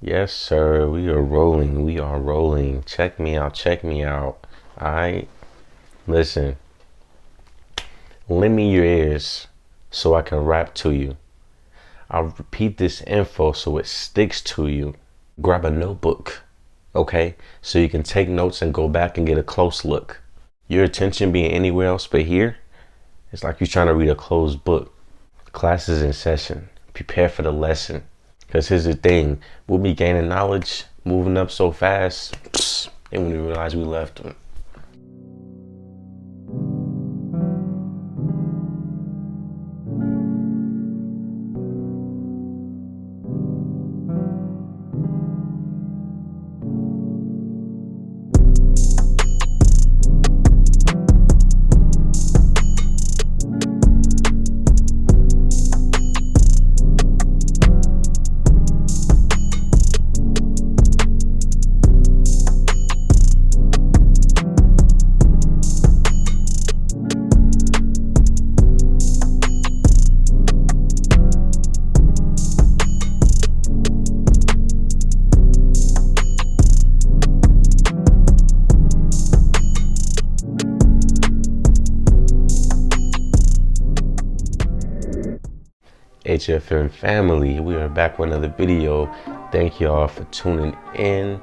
Yes, sir. We are rolling. We are rolling. Check me out. Check me out. All right. Listen, lend me your ears so I can rap to you. I'll repeat this info so it sticks to you. Grab a notebook, okay? So you can take notes and go back and get a close look. Your attention being anywhere else but here, it's like you're trying to read a closed book. Class is in session. Prepare for the lesson. Because here's the thing, we'll be gaining knowledge, moving up so fast, and when we realize we left them. HFM family, we are back with another video. Thank y'all for tuning in.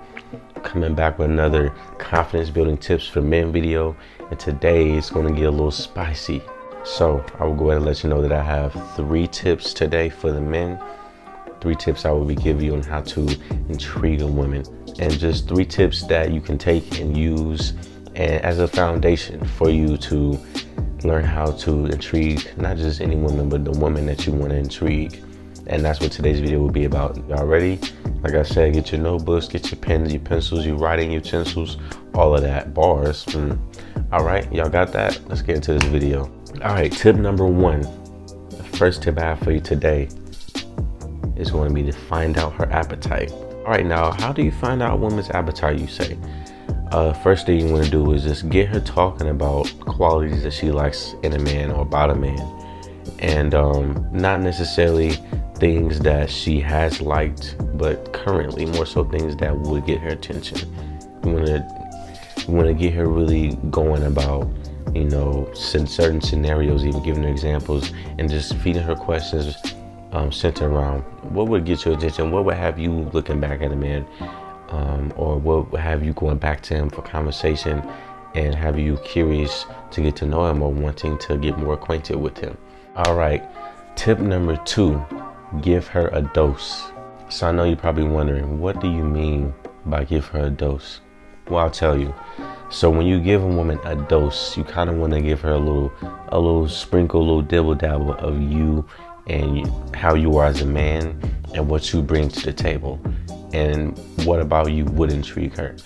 Coming back with another confidence building tips for men video, and today it's going to get a little spicy. So I will go ahead and let you know that I have 3 tips today for the men. 3 tips I will be giving you on how to intrigue a woman, and just 3 tips that you can take and use and as a foundation for you to learn how to intrigue not just any woman, but the woman that you want to intrigue. And that's what today's video will be about. Y'all ready? Like I said, get your notebooks, get your pens, your pencils, your writing utensils, all of that. Bars. All right, y'all got that? Let's get into this video. All right, tip number 1. The first tip I have for you today is going to be to find out her appetite. All right, now, how do you find out a woman's appetite, you say? First thing you want to do is just get her talking about qualities that she likes in a man or about a man, and not necessarily things that she has liked, but currently more so things that would get her attention. You want to get her really going about, you know, certain scenarios, even giving her examples, and just feeding her questions centered around what would get your attention, what would have you looking back at a man, or what would have you going back to him for conversation and have you curious to get to know him or wanting to get more acquainted with him. All right, tip number 2, give her a dose. So I know you're probably wondering, what do you mean by give her a dose? Well, I'll tell you. So when you give a woman a dose, you kind of want to give her a little sprinkle, a little dibble dabble of you and how you are as a man and what you bring to the table. And what about you would intrigue her?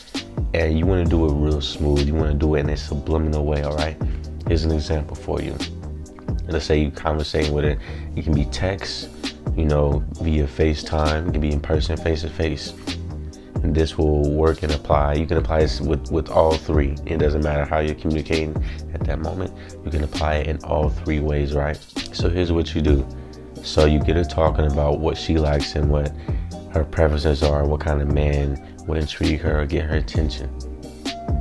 And you want to do it real smooth. You want to do it in a subliminal way, all right? Here's an example for you. Let's say you're conversating with her. It can be text, you know, via FaceTime. It can be in person, face to face. And this will work and apply. You can apply this with all 3. It doesn't matter how you're communicating at that moment. You can apply it in all 3 ways, right? So here's what you do. So you get her talking about what she likes and what her preferences are, what kind of man would intrigue her or get her attention.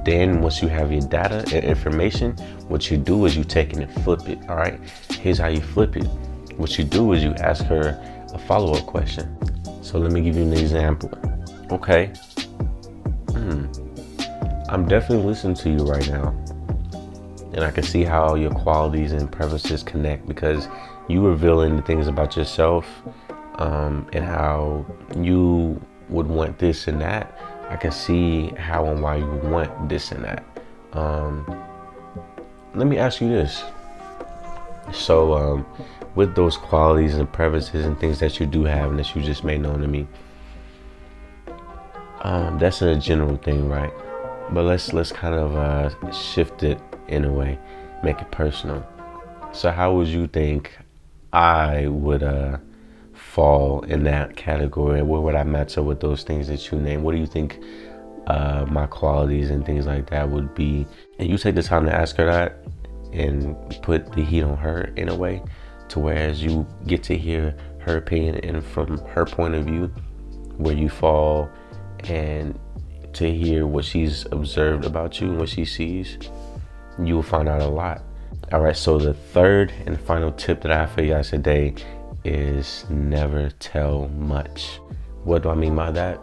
Then once you have your data and information, what you do is you take it and flip it. All right, here's how you flip it. What you do is you ask her a follow-up question. So let me give you an example. Okay, I'm definitely listening to you right now, and I can see how your qualities and preferences connect because you revealing the things about yourself, and how you would want this and that. I can see how and why you would want this and that. Let me ask you this. So with those qualities and preferences and things that you do have and that you just made known to me, that's a general thing, right? But let's kind of shift it in a way, make it personal. So how would you think I would fall in that category? Where would I match up with those things that you name? What do you think my qualities and things like that would be? And you take the time to ask her that and put the heat on her in a way to whereas you get to hear her opinion and from her point of view, where you fall, and to hear what she's observed about you and what she sees, you will find out a lot. All right, so the third and final tip that I have for you guys today is never tell much. What do I mean by that?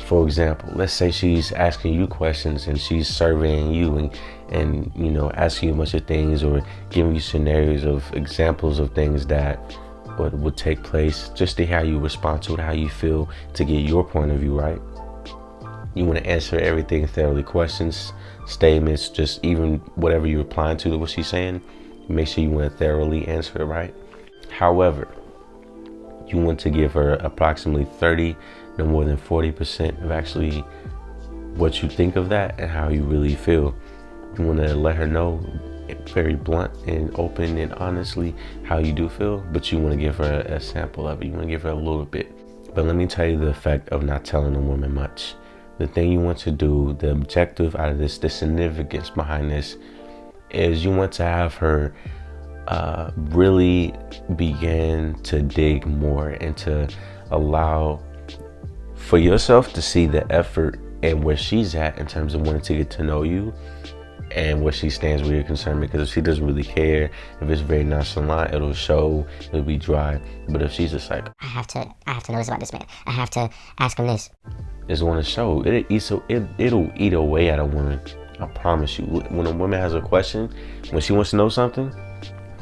For example, let's say she's asking you questions and she's surveying you and you know, asking you a bunch of things or giving you scenarios of examples of things that would take place, just to how you respond to it, how you feel, to get your point of view right. You want to answer everything thoroughly, questions, statements, just even whatever you're replying to what she's saying, make sure you want to thoroughly answer it right. However, you want to give her approximately 30, no more than 40% of actually what you think of that and how you really feel. You want to let her know very blunt and open and honestly how you do feel, but you want to give her a sample of it. You want to give her a little bit. But let me tell you the effect of not telling a woman much. The thing you want to do, the objective out of this, the significance behind this, is you want to have her really begin to dig more and to allow for yourself to see the effort and where she's at in terms of wanting to get to know you and where she stands where you're concerned. Because if she doesn't really care, if it's very nonchalant, it'll show, it'll be dry. But if she's just like, I have to know this about this man, I have to ask him this, it's going to show. It'll eat away at a woman. I promise you. When a woman has a question, when she wants to know something,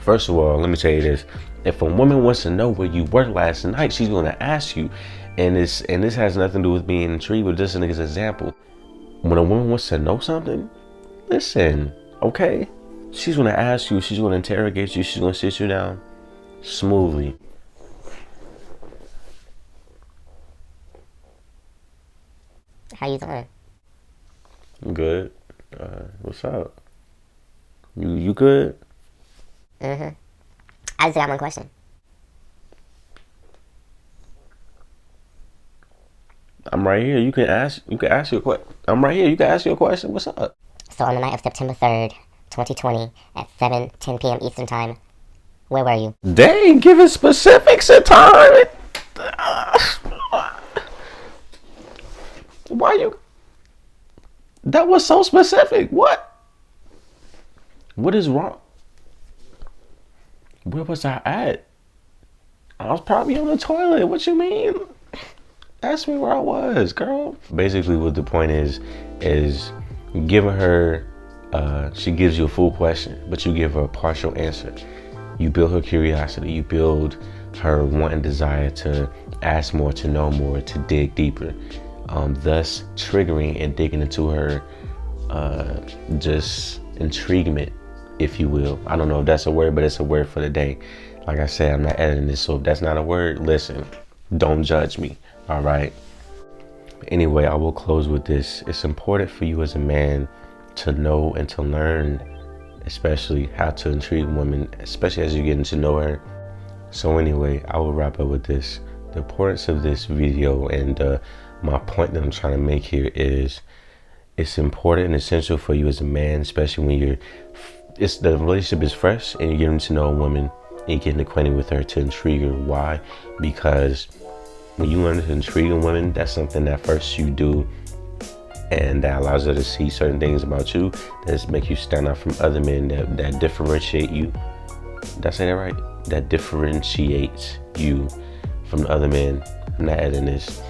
first of all, let me tell you this. If a woman wants to know where you were last night, she's going to ask you. And this has nothing to do with being intrigued, but just an example. When a woman wants to know something, listen, okay? She's going to ask you. She's going to interrogate you. She's going to sit you down smoothly. how you doing? I'm good. What's up? You good? I just got one question. I'm right here. You can ask your question. I'm right here. You can ask your question. What's up? So on the night of September 3rd, 2020, at 7:10 p.m. Eastern Time, where were you? They ain't giving specifics of time. Why you? That was so specific. What? What is wrong? Where was I at? I was probably on the toilet. What you mean? Ask me where I was, girl. Basically, what the point is giving her, she gives you a full question, but you give her a partial answer. You build her curiosity. You build her want and desire to ask more, to know more, to dig deeper. Thus triggering and digging into her just intriguement, if you will. I don't know if that's a word, but it's a word for the day. Like I said, I'm not editing this, so if that's not a word, listen, don't judge me, all right? Anyway, I will close with this. It's important for you as a man to know and to learn, especially how to intrigue women, especially as you're getting to know her. So anyway, I will wrap up with this. The importance of this video and my point that I'm trying to make here is it's important and essential for you as a man, especially when the relationship is fresh and you're getting to know a woman and you're getting acquainted with her, to intrigue her. Why? Because when you learn to intrigue a woman, that's something that first you do, and that allows her to see certain things about you that make you stand out from other men, that differentiate you. Did I say that right? That differentiates you from the other men. I'm not adding this.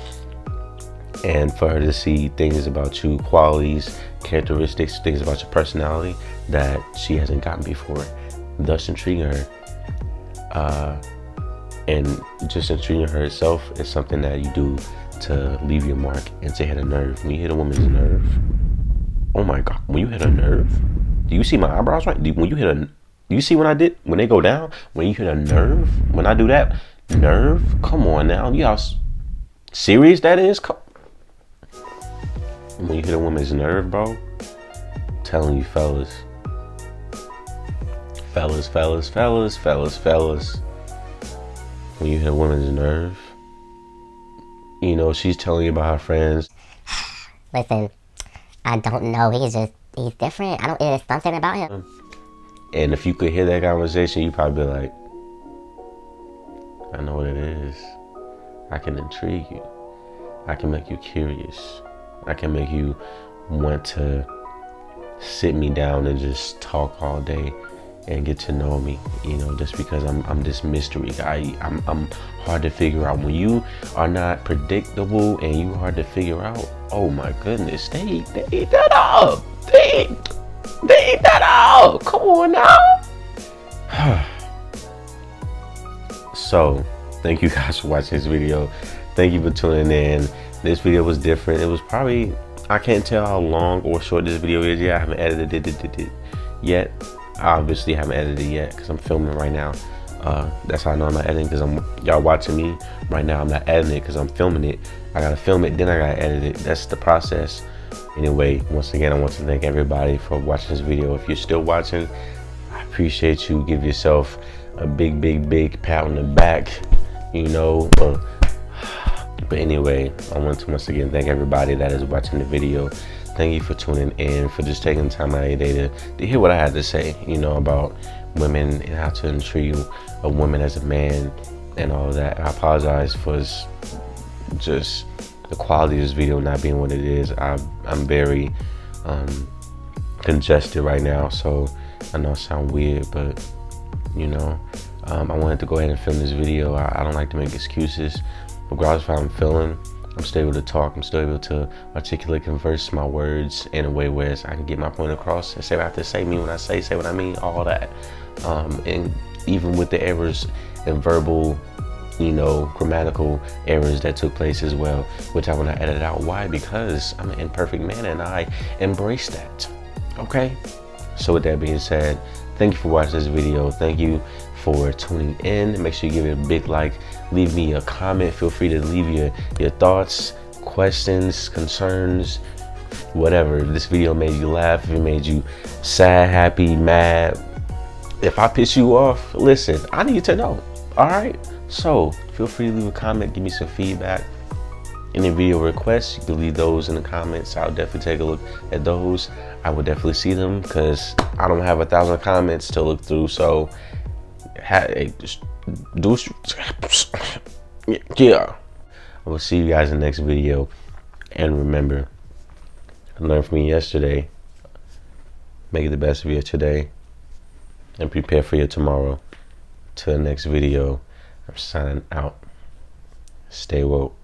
And for her to see things about you, qualities, characteristics, things about your personality that she hasn't gotten before, thus intriguing her. And just intriguing her itself is something that you do to leave your mark and to hit a nerve. When you hit a woman's nerve, oh my God, when you hit a nerve, do you see my eyebrows right? Do you see when I did, when they go down? When you hit a nerve, when I do that, nerve, come on now, you how serious that is? When you hit a woman's nerve, bro, I'm telling you, fellas, when you hit a woman's nerve, you know, she's telling you about her friends. Listen, I don't know. He's different. There's something about him. And if you could hear that conversation, you'd probably be like, I know what it is. I can intrigue you. I can make you curious. I can make you want to sit me down and just talk all day and get to know me, you know, just because I'm this mystery guy. I'm hard to figure out. When you are not predictable and you hard to figure out, oh my goodness, they eat that up. They eat that up. Come on now. So, thank you guys for watching this video. Thank you for tuning in. This video was different. It was probably, I can't tell how long or short this video is yet. I haven't edited it yet. I obviously haven't edited it yet because I'm filming right now. That's how I know I'm not editing, because y'all watching me right now. I'm not editing it because I'm filming it. I gotta film it, then I gotta edit it. That's the process. Anyway, once again, I want to thank everybody for watching this video. If you're still watching, I appreciate you. Give yourself a big pat on the back, you know. But anyway, I want to once again thank everybody that is watching the video. Thank you for tuning in, for just taking time out of your day to hear what I had to say, you know, about women and how to treat a woman as a man and all of that. I apologize for just the quality of this video not being what it is. I'm very congested right now, so I know it sounds weird, but you know, I wanted to go ahead and film this video. I don't like to make excuses. Regardless of how I'm feeling, I'm still able to talk. I'm still able to articulate, converse my words in a way where I can get my point across and say what I have to say, mean what I say what I mean, all that. And even with the errors and verbal, you know, grammatical errors that took place as well, which I want to edit out. Why? Because I'm an imperfect man and I embrace that. Okay? So with that being said, thank you for watching this video. Thank you for tuning in. Make sure you give it a big like. Leave me a comment. Feel free to leave your thoughts, questions, concerns, whatever. If this video made you laugh, if it made you sad, happy, mad, if I piss you off, listen, I need to know. All right? So feel free to leave a comment. Give me some feedback. Any video requests, you can leave those in the comments. I'll definitely take a look at those. I will definitely see them because I don't have 1,000 comments to look through. So, hey, just do. Yeah. I will see you guys in the next video. And remember, I learned from you yesterday. Make it the best of your today. And prepare for your tomorrow. Till the next video, I'm signing out. Stay woke.